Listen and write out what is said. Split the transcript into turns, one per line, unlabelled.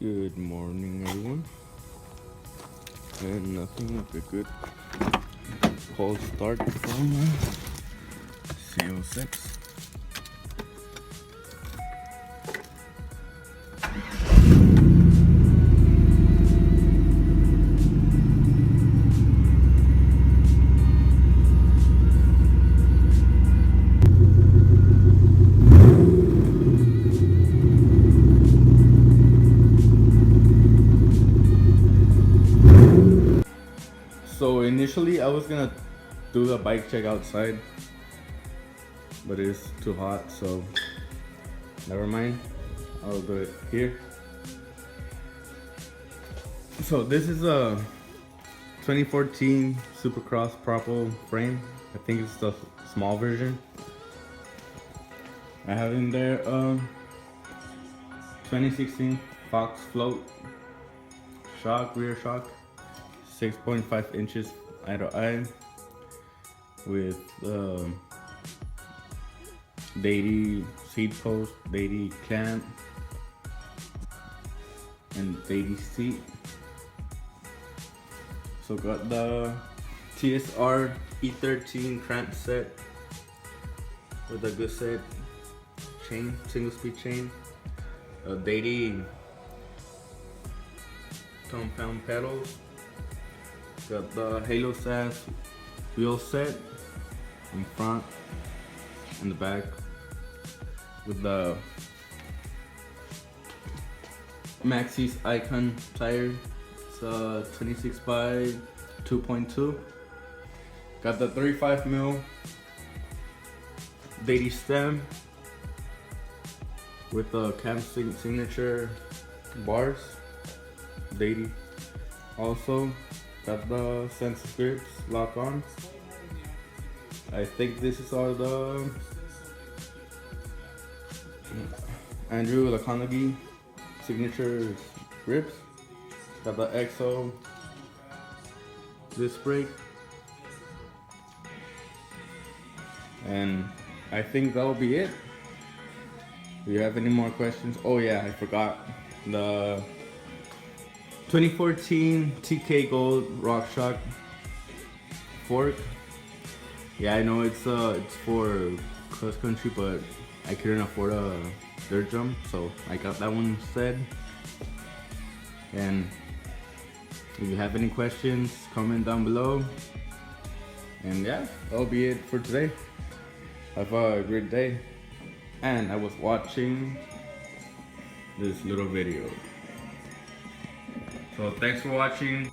Good morning, everyone. And nothing like a good cold start from CO6. So initially I was gonna do the bike check outside, but it's too hot, so never mind. I'll do it here. So this is a 2014 Supercross Propo frame. I think it's the small version. I have in there 2016 Fox float shock, rear shock, 6.5 inches eye to eye with Dady seat post, Dady clamp, and Dady seat. So got the TSR E13 crank set with a Gusset chain, single speed chain, a Dady compound pedals. Got the Halo SAS wheel set in front and the back with the Maxxis Icon tire. It's 26 by 2.2. Got the 35mm Dady stem with the cam signature bars. Dady. Also got the Sense grips lock on. I think this is all the Andrew Laconaghy signature grips. Got the EXO disc brake, and I think that'll be it. Do you have any more questions? Oh yeah, I forgot the 2014 TK Gold RockShox fork. Yeah, I know it's for cross country, but I couldn't afford a dirt jump, so I got that one instead. And if you have any questions, comment down below. And yeah, that'll be it for today. Have a great day. And I was watching this little video. So thanks for watching.